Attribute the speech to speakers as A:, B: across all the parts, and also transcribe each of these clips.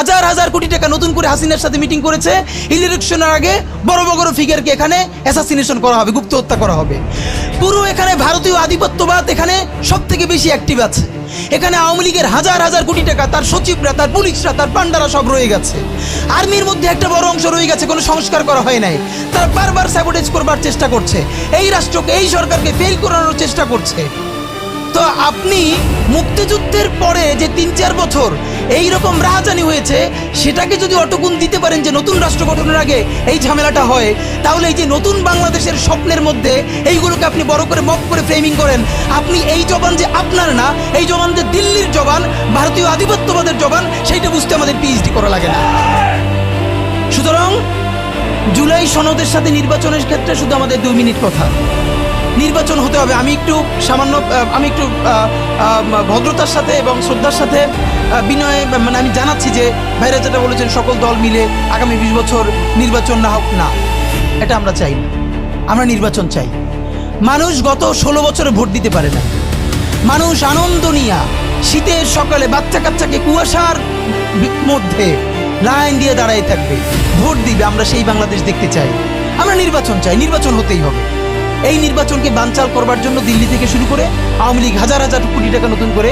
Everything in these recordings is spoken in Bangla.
A: হাজার হাজার কোটি টাকা নতুন করে হাসিনার সাথে মিটিং করেছে। ইলেকশনের আগে বড় বড় ফিগারকে এখানে অ্যাসাসিনেশন করা হবে, গুপ্ত হত্যা করা হবে। পুরো এখানে ভারতীয় আধিপত্যবাদ এখানে সব থেকে বেশি অ্যাক্টিভ আছে। এখানে আওয়ামী লীগের হাজার হাজার কোটি টাকা, তার সচিবরা, তার পুলিশরা, তার পান্ডারা সব রয়ে গেছে। আর্মির মধ্যে একটা বড় অংশ রয়ে গেছে, কোনো সংস্কার করা হয় নাই। তারা বারবার স্যাবোটেজ করবার চেষ্টা করছে, এই রাষ্ট্রকে, এই সরকারকে ফেল করানোর চেষ্টা করছে। তো আপনি মুক্তিযুদ্ধের পরে যে ৩-৪ বছর এই রকম রাহাজানি হয়েছে, সেটাকে যদি অটগুণ দিতে পারেন যে নতুন রাষ্ট্র গঠনের আগে এই ঝামেলাটা হয়, তাহলে এই যে নতুন বাংলাদেশের স্বপ্নের মধ্যে এইগুলোকে আপনি বড় করে মপ করে ফ্রেমিং করেন, আপনি এই জবান যে আপনার না, এই জবান যে দিল্লির জবান, ভারতীয় আধিপত্যবাদের জবান, সেইটা বুঝতে আমাদের পিএইচডি করা লাগে না। সুতরাং জুলাই সনদের সাথে নির্বাচনের ক্ষেত্রে শুধু আমাদের 2 মিনিট কথা। নির্বাচন হতে হবে। আমি একটু ভদ্রতার সাথে এবং শ্রদ্ধার সাথে বিনয় মানে আমি জানাচ্ছি যে ভাইরা যেটা বলেছেন সকল দল মিলে আগামী 20 বছর নির্বাচন না হোক, না, এটা আমরা চাই না। আমরা নির্বাচন চাই। মানুষ গত 16 বছরে ভোট দিতে পারে না। মানুষ আনন্দ নিয়া শীতের সকালে বাচ্চা কাচ্চাকে কুয়াশার মধ্যে লাইন দিয়ে দাঁড়াই থাকবে, ভোট দিবে। আমরা সেই বাংলাদেশ দেখতে চাই। আমরা নির্বাচন চাই, নির্বাচন হতেই হবে। এই নির্বাচনকে বানচাল করবার জন্য দিল্লি থেকে শুরু করে আওয়ামী লীগ হাজার হাজার কোটি টাকা নতুন করে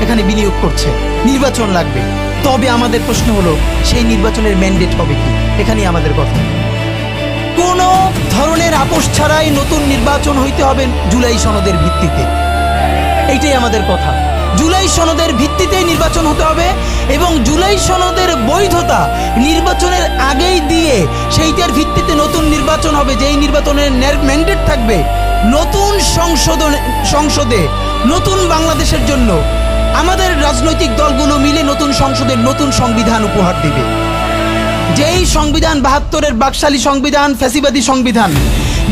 A: এখানে বিনিয়োগ করছে। নির্বাচন লাগবে। তবে আমাদের প্রশ্ন হলো, সেই নির্বাচনের ম্যান্ডেট হবে কি? এখানেই আমাদের কথা। কোনো ধরনের আপোষ ছাড়াই নতুন নির্বাচন হইতে হবে জুলাই সনদের ভিত্তিতে। এইটাই আমাদের কথা। জুলাই সনদের ভিত্তিতেই নির্বাচন হতে হবে এবং জুলাই সনদের বৈধতা নির্বাচনের আগেই দিয়ে সেইটার ভিত্তিতে নতুন নির্বাচন হবে, যেই নির্বাচনের ম্যান্ডেট থাকবে নতুন সংসদে নতুন বাংলাদেশের জন্য আমাদের রাজনৈতিক দলগুলো মিলে নতুন সংসদের নতুন সংবিধান উপহার দিবে। যেই সংবিধান 72-এর বাকশালী সংবিধান, ফ্যাসিবাদী সংবিধান,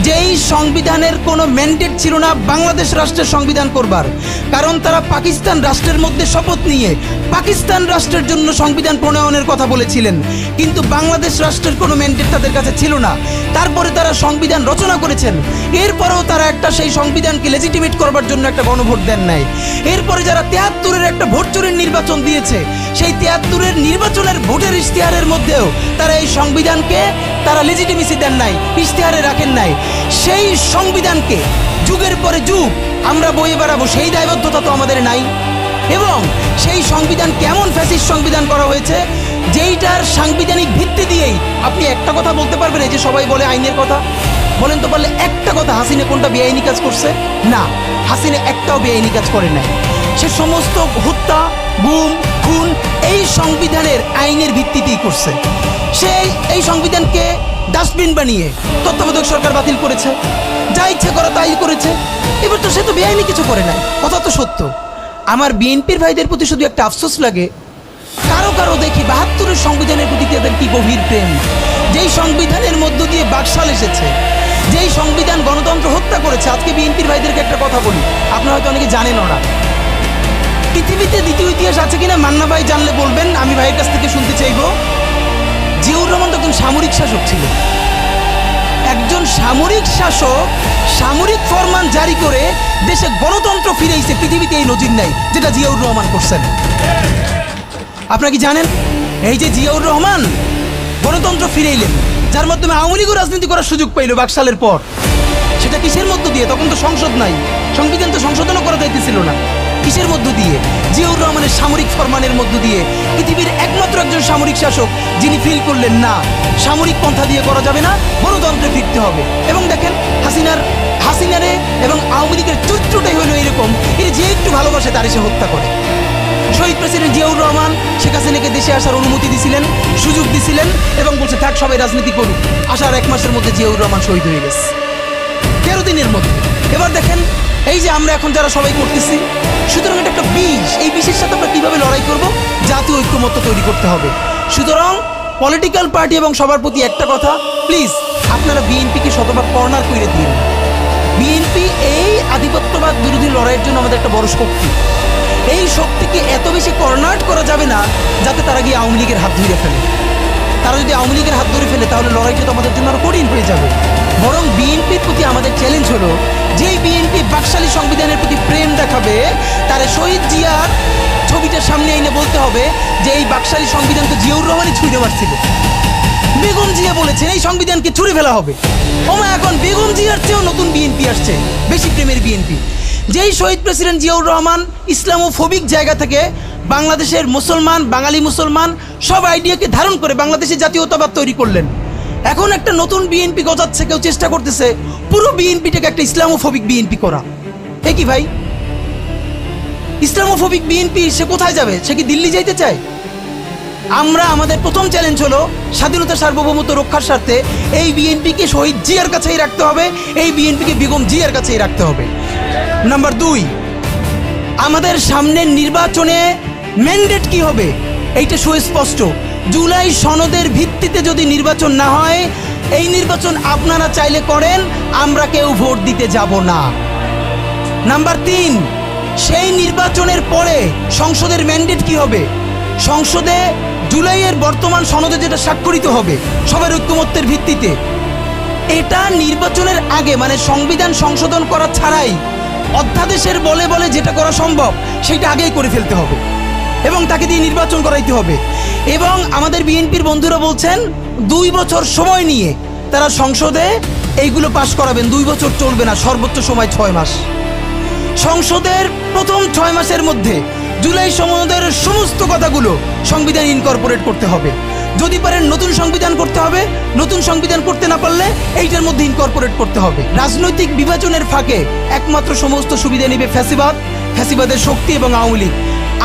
A: যেই সংবিধানের কোনো ম্যান্ডেট ছিল না বাংলাদেশ রাষ্ট্রের সংবিধান করবার, কারণ তারা পাকিস্তান রাষ্ট্রের মধ্যে শপথ নিয়ে পাকিস্তান রাষ্ট্রের জন্য সংবিধান প্রণয়নের কথা বলেছিলেন, কিন্তু বাংলাদেশ রাষ্ট্রের কোনো ম্যান্ডেট তাদের কাছে ছিল না। তারপরে তারা সংবিধান রচনা করেছেন, এরপরেও তারা একটা সেই সংবিধানকে লেজিটিমেট করবার জন্য একটা গণভোট দেন নাই। এরপরে যারা 73-এর একটা ভোট চুরির নির্বাচন দিয়েছে, সেই 73-এর নির্বাচনের ভোটের ইশতেহারের মধ্যেও তারা এই সংবিধানকে তারা লেজিটিমেসি দেন নাই, ইশতেহারে রাখেন নাই। সেই সংবিধানকে যুগের পরে যুগ আমরা বয়ে বেড়াবো, সেই দায়বদ্ধতা তো আমাদের নাই। এবং সেই সংবিধান কেমন ফ্যাসিস্ট সংবিধান করা হয়েছে, যেইটার সাংবিধানিক ভিত্তি দিয়েই আপনি একটা কথা বলতে পারবেন, এই যে সবাই বলে আইনের কথা, বলেন তো পারলে একটা কথা, হাসিনা কোনটা বেআইনি কাজ করছে? না, হাসিনা একটাও বেআইনি কাজ করে নাই। সে সমস্ত হত্যা, গুম, খুন এই সংবিধানের আইনের ভিত্তিতেই করছে। সে এই সংবিধানকে ডাস্টবিন বানিয়ে তত্ত্বাবধায়ক সরকার বাতিল করেছে, যা ইচ্ছে করা তাই করেছে। এবার তো সে তো বেআইনি কিছু করে নাই, কথা তো সত্য। আমার বিএনপির ভাইদের প্রতি শুধু একটা আফসোস লাগে, কারো কারো দেখি 72-এর সংবিধানের প্রতি তাদের কি গভীর প্রেম। যেই সংবিধানের মধ্য দিয়ে বাকশাল এসেছে, যেই সংবিধান গণতন্ত্র হত্যা করেছে। আজকে বিএনপির ভাইদেরকে একটা কথা বলি, আপনারা হয়তো অনেকে জানেনও না। পৃথিবীতে দ্বিতীয় ইতিহাস আছে কিনা মান্না ভাই জানলে বলবেন, আমি ভাইয়ের কাছ থেকে শুনতে চাইব। জিয়াউর রহমান তো একজন সামরিক শাসক ছিল। একজন সামরিক শাসক সামরিক ফরমান জারি করে দেশে গণতন্ত্র ফিরেইছে, পৃথিবীতে এই নজির নাই যেটা জিয়াউর রহমান করছেন। আপনারা কি জানেন? এই যে জিয়াউর রহমান গণতন্ত্র ফিরেইলেন, যার মাধ্যমে আওয়ামী লীগও রাজনীতি করার সুযোগ পাইল বাকশালের পর, সেটা কিসের মধ্য দিয়ে? তখন তো সংসদ নাই, সংবিধান তো সংশোধনও করা যাইতেছিল না। কিসের মধ্য দিয়ে? জিয়াউর রহমানের সামরিক ফরমানের মধ্য দিয়ে। পৃথিবীর একমাত্র একজন সামরিক শাসক যিনি ফিল করলেন না, সামরিক পন্থা দিয়ে করা যাবে না, গণতন্ত্রে ফিরতে হবে। এবং দেখেন হাসিনারে এবং আওয়ামী লীগের চরিত্রটাই হলো এরকম, এর যে একটু ভালোবাসে তার এসে হত্যা করে। শহীদ প্রেসিডেন্ট জিয়াউর রহমান শেখ হাসিনাকে দেশে আসার অনুমতি দিছিলেন, সুযোগ দিছিলেন এবং বলছে থাক সবাই রাজনীতি করুক। আসার 1 মাসের মধ্যে জিয়াউর রহমান শহীদ হয়ে গেছে, 13 দিনের মধ্যে। এবার দেখেন এই যে আমরা এখন যারা সবাই করতেছি, সুতরাং এটা একটা বিষ। এই বিষের সাথে আমরা কীভাবে লড়াই করব? জাতীয় ঐক্যমত্য তৈরি করতে হবে। সুতরাং পলিটিক্যাল পার্টি এবং সবার প্রতি একটা কথা, প্লিজ আপনারা বিএনপিকে শতভাগ কর্নার করে দিন। বিএনপি এই আধিপত্যবাদ বিরোধী লড়াইয়ের জন্য আমাদের একটা বড় শক্তি। এই শক্তিকে এত বেশি কর্নার করা যাবে না যাতে তারা গিয়ে আওয়ামী লীগের হাত ধরে ফেলে। তারা যদি আওয়ামী লীগের হাত ধরে ফেলে তাহলে লড়াইটা তো আমাদের জন্য আরো কঠিন হয়ে যাবে। বরং বিএনপির প্রতি আমাদের চ্যালেঞ্জ হলো, যেই বিএনপি বাকশালী সংবিধানের প্রতি প্রেম দেখাবে, তারা শহীদ জিয়ার ছবিটা সামনে এনে বলতে হবে যে এই বাকশালী সংবিধান তো জিয়াউর রহমানই ছুঁড়ে মারছিল। বেগম জিয়া বলেছেন এই সংবিধানকে ছুঁড়ে ফেলা হবে। ওমা এখন বেগম জিয়ার চেয়েও নতুন বিএনপি আসছে, বেশি প্রেমের বিএনপি। যেই শহীদ প্রেসিডেন্ট জিয়াউর রহমান ইসলামোফোবিক জায়গা থেকে বাংলাদেশের মুসলমান, বাঙালি মুসলমান সব আইডিয়াকে ধারণ করে বাংলাদেশে জাতীয়তাবাদ তৈরি করলেন। এখন একটা নতুন বিএনপি গজাচ্ছে, কেউ চেষ্টা করতেছে পুরো বিএনপিটাকে একটা ইসলামোফোবিক বিএনপি করা। এ কি ভাই, ইসলামোফোবিক বিএনপি সে কোথায় যাবে? সে কি দিল্লি যাইতে চায়? আমরা আমাদের প্রথম চ্যালেঞ্জ হলো স্বাধীনতা সার্বভৌমত্ব রক্ষার স্বার্থে এই বিএনপিকে শহীদ জিয়ার কাছেই রাখতে হবে, এই বিএনপিকে বেগম জিয়ার কাছেই রাখতে হবে। নাম্বার 2, আমাদের সামনের নির্বাচনে ম্যান্ডেট কি হবে এইটা সুস্পষ্ট। জুলাই সনদের ভিত্তিতে যদি নির্বাচন না হয়, এই নির্বাচন আপনারা চাইলে করেন, আমরা কেউ ভোট দিতে যাব না। নাম্বার 3, সেই নির্বাচনের পরে সংসদের ম্যান্ডেট কি হবে? সংসদে জুলাইয়ের বর্তমান সনদে যেটা স্বাক্ষরিত হবে সবার ঐক্যমত্যের ভিত্তিতে, এটা নির্বাচনের আগে মানে সংবিধান সংশোধন করা ছাড়াই অধ্যাদেশের বলে বলে যেটা করা সম্ভব সেটা আগেই করে ফেলতে হবে এবং তাকে দিয়ে নির্বাচন করাইতে হবে। এবং আমাদের বিএনপির বন্ধুরা বলছেন 2 বছর সময় নিয়ে তারা সংসদে এইগুলো পাশ করাবেন। 2 বছর চলবে না, সর্বোচ্চ সময় 6 মাস। সংসদের প্রথম 6 মাসের মধ্যে জুলাই সনদের সমস্ত কথাগুলো সংবিধান ইনকর্পোরেট করতে হবে। যদি পারেন নতুন সংবিধান করতে হবে, নতুন সংবিধান করতে না পারলে এইটার মধ্যে ইনকর্পোরেট করতে হবে। রাজনৈতিক বিভাজনের ফাঁকে একমাত্র সমস্ত সুবিধা নেবে ফ্যাসিবাদ, ফ্যাসিবাদের শক্তি এবং আওয়ামী লীগ।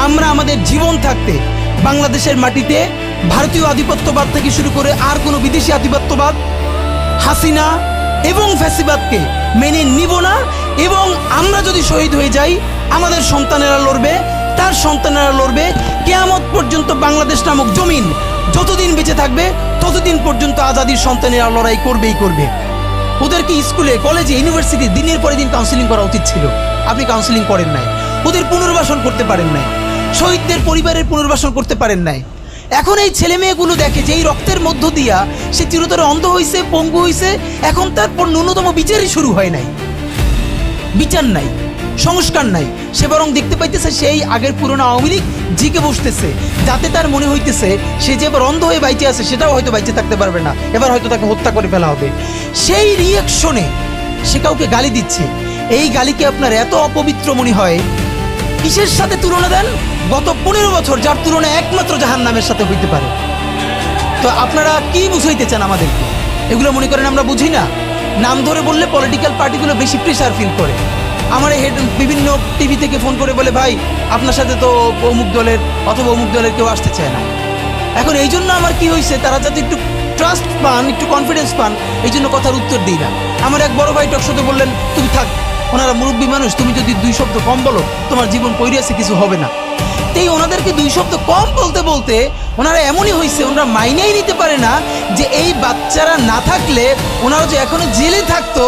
A: আমরা আমাদের জীবন থাকতে বাংলাদেশের মাটিতে ভারতীয় আধিপত্যবাদ থেকে শুরু করে আর কোনো বিদেশি আধিপত্যবাদ, হাসিনা এবং ফ্যাসিবাদকে মেনে নিব না। এবং আমরা যদি শহীদ হয়ে যাই, আমাদের সন্তানেরা লড়বে, তার সন্তানেরা লড়বে। কিয়ামত পর্যন্ত বাংলাদেশ নামক জমিন যতদিন বেঁচে থাকবে ততদিন পর্যন্ত আজাদির সন্তানেরা লড়াই করবেই করবে। ওদেরকে স্কুলে, কলেজে, ইউনিভার্সিটি দিনের পরে দিন কাউন্সিলিং করা উচিত ছিল। আপনি কাউন্সিলিং করেন নাই, ওদের পুনর্বাসন করতে পারেন নাই, শহীদদের পরিবারের পুনর্বাসন করতে পারেন নাই। এখন এই ছেলে মেয়েগুলো দেখে যে এই রক্তের মধ্য দিয়া সে চিরতরে অন্ধ হয়েছে, পঙ্গু হয়েছে, এখন তারপর ন্যূনতম বিচারই শুরু হয় নাই। বিচার নাই, সংস্কার নাই, সে বরং দেখতে পাইতেছে সেই আগের পুরনো আওয়ামী লীগ জিকে বসতেছে, যাতে তার মনে হইতেছে সে যে এবার অন্ধ হয়ে বাইচে আছে সেটাও হয়তো বাইচে থাকতে পারবে না, এবার হয়তো তাকে হত্যা করে ফেলা হবে। সেই রিয়াকশনে সে কাউকে গালি দিচ্ছে। এই গালিকে আপনার এত অপবিত্র মনে হয়, কিসের সাথে তুলনা দেন? গত 15 বছর যার তুলনা একমাত্র জাহান্নামের সাথে হইতে পারে। তো আপনারা কি বুঝাইতে চান আমাদেরকে? এগুলো মনে করেন আমরা বুঝি না? নাম ধরে বললে পলিটিক্যাল পার্টিগুলো বেশি প্রেশার ফিল করে। আমার হেড বিভিন্ন টিভি থেকে ফোন করে বলে, ভাই আপনার সাথে তো অমুক দলের অথবা অমুক দলের কেউ আসতে চায় না। এখন এই জন্য আমার কি হয়েছে, তারা যাতে একটু ট্রাস্ট পান, একটু কনফিডেন্স পান, এই জন্য কথার উত্তর দিই না। আমার এক বড় ভাই টকশোতে বললেন, তুমি থাক, ওনারা মুরব্বী মানুষ, তুমি যদি 2 শব্দ কম বলো তোমার জীবন পইরিয়াছে, কিছু হবে না। এই ওনাদেরকে 2 শব্দ কম বলতে বলতে ওনারা এমনই হয়েছে, ওনারা মাইনেই নিতে পারে না যে এই বাচ্চারা না থাকলে ওনারা যে এখনো জেলে থাকতো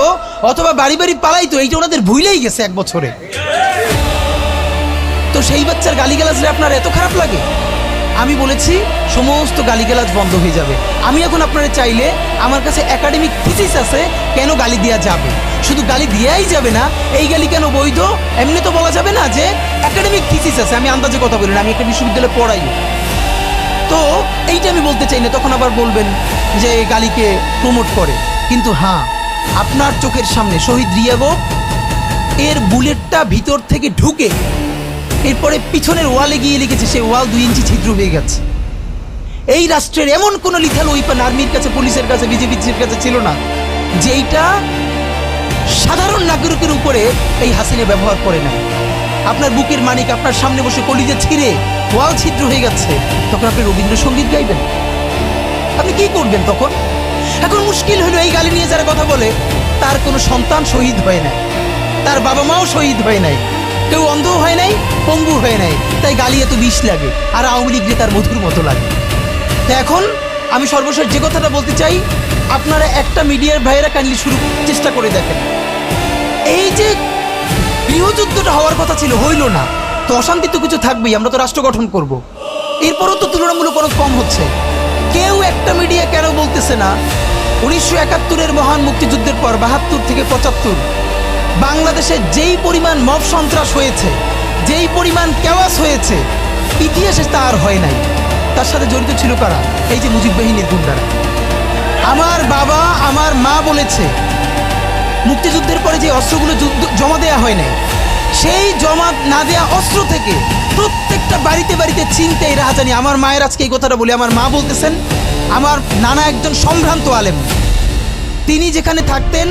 A: অথবা বাড়ি বাড়ি পালাইতো, এইটা ওনাদের ভুলেই গেছে 1 বছরে। তো সেই বাচ্চার গালিগালাজে আপনার এত খারাপ লাগে? আমি বলেছি সমস্ত গালিগালাজ বন্ধ হয়ে যাবে। আমি এখন আপনারা চাইলে, আমার কাছে একাডেমিক থিসিস আছে কেন গালি দেওয়া যাবে। শুধু গালি দেওয়াই যাবে না, এই গালি কেন বৈধ এমনি তো বলা যাবে না, যে একাডেমিক থিসিস আছে। আমি আন্দাজে কথা বলি না, আমি একটা বিশ্ববিদ্যালয়ে পড়াই। তো এইটা আমি বলতে চাই না, তখন আবার বলবেন যে গালিকে প্রমোট করে। কিন্তু হ্যাঁ, আপনার চোখের সামনে শহীদ রিয়াবো এর বুলেটটা ভিতর থেকে ঢুকে এরপরে পিছনের ওয়ালে গিয়ে লিখেছে, সে ওয়াল 2 ইঞ্চি ছিদ্র হয়ে গেছে। এই রাষ্ট্রের এমন কোনো লিথাল ওয়েপন আর্মির কাছে, পুলিশের কাছে, বিজেপির কাছে ছিল না যেইটা সাধারণ নাগরিকের উপরে এই হাসিনা ব্যবহার করে না। আপনার বুকের মানিক আপনার সামনে বসে কলিজা ছিঁড়ে ওয়াল ছিদ্র হয়ে গেছে, তখন আপনি রবীন্দ্রসঙ্গীত গাইবেন? আপনি কি করবেন তখন? এখন মুশকিল হলো, এই গালি নিয়ে যারা কথা বলে তার কোনো সন্তান শহীদ হয় নাই, তার বাবা মাও শহীদ হয় নাই, কেউ অন্ধ হয় নাই, পঙ্গু হয় নাই, তাই গালি এত বিষ লাগে। আর আওয়ামী লীগ তার মধুর মতো লাগে। তো এখন আমি সর্বশেষ যে কথাটা বলতে চাই, আপনারা একটা মিডিয়ার ভাইয়েরা কাইন্ডলি শুরু চেষ্টা করে দেখেন। এই যে গৃহযুদ্ধটা হওয়ার কথা ছিল, হইল না, তো অশান্তি তো কিছু থাকবেই, আমরা তো রাষ্ট্র গঠন করব। এরপরও তো তুলনামূলক অনেক কম হচ্ছে। কেউ একটা মিডিয়া কেন বলতেছে না 1971-এর মহান মুক্তিযুদ্ধের পর 72 থেকে 75 বাংলাদেশে যেই পরিমাণ মব সন্ত্রাস হয়েছে, যেই পরিমাণ কেওয়াস হয়েছে, ইতিহাসে তা আর হয় নাই। তার সাথে জড়িত ছিল কারা? এই যে মুজিব বাহিনীর গুন্ডারা। আমার বাবা আমার মা বলেছে মুক্তিযুদ্ধের পরে যে অস্ত্রগুলো জমা দেওয়া হয় নাই, সেই জমা না দেওয়া অস্ত্র থেকে প্রত্যেকটা বাড়িতে বাড়িতে ছিনতাই, রাহাজানি। আমার মায়ের আজকে এই কথাটা বলি, আমার মা বলতেছেন আমার নানা একজন সম্ভ্রান্ত আলেম, তিনি যেখানে থাকতেন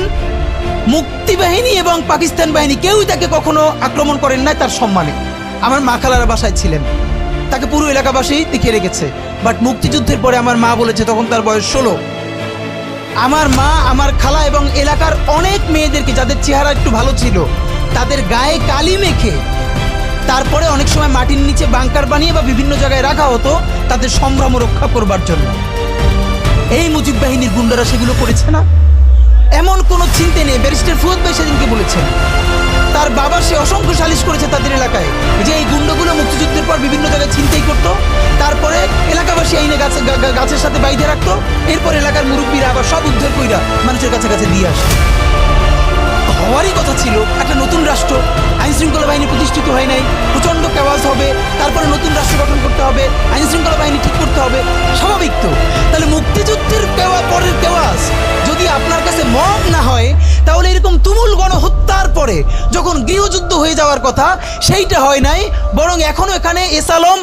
A: মুক্তিবাহিনী এবং পাকিস্তান বাহিনী কেউই তাকে কখনো আক্রমণ করেন নাই তার সম্মানে। আমার মা খালারা বাসায় ছিলেন, তাকে পুরো এলাকাবাসী দেখে রেখেছে। বাট মুক্তিযুদ্ধের পরে আমার মা বলেছে, তখন তার বয়স 16, আমার মা আমার খালা এবং এলাকার অনেক মেয়েদেরকে, যাদের চেহারা একটু ভালো ছিল, তাদের গায়ে কালি মেখে তারপরে অনেক সময় মাটির নিচে বাংকার বানিয়ে বা বিভিন্ন জায়গায় রাখা হতো তাদের সম্ভ্রম রক্ষা করবার জন্য। এই মুজিব বাহিনীর গুন্ডারা সেগুলো করেছে না, এমন কোনো চিন্তা নেই। ব্যারিস্টার ফুয়াদ ভাই সেদিনকে বলেছেন তার বাবা সে অসংখ্য সালিশ করেছে তাদের এলাকায় যে এই গুন্ডাগুলো মুক্তিযুদ্ধের পর বিভিন্ন জায়গায় ছিনতাই করতো, তারপরে এলাকাবাসী আইনে গাছের সাথে বাইধে রাখতো, এরপর এলাকার মুরব্বীরা আবার সব উদ্ধার কইরা মানুষের কাছে কাছে দিয়ে আসতো। হওয়ারই কথা ছিল একটা নতুন রাষ্ট্র, আইন শৃঙ্খলা বাহিনী প্রতিষ্ঠিত হয় নাই, প্রচণ্ড কেওয়াজ হবে, তারপরে নতুন রাষ্ট্র গঠন করতে হবে, আইন শৃঙ্খলা বাহিনী ঠিক করতে হবে, স্বাভাবিক তো। তাহলে মুক্তিযুদ্ধের পরের কেওয়াজ যদি আপনার কাছে মব না হয়, তাহলে এরকম তুমুল গণহত্যার পরে যখন গৃহযুদ্ধ হয়ে যাওয়ার কথা সেইটা হয় নাই, বরং এখনো এখানে এস আলম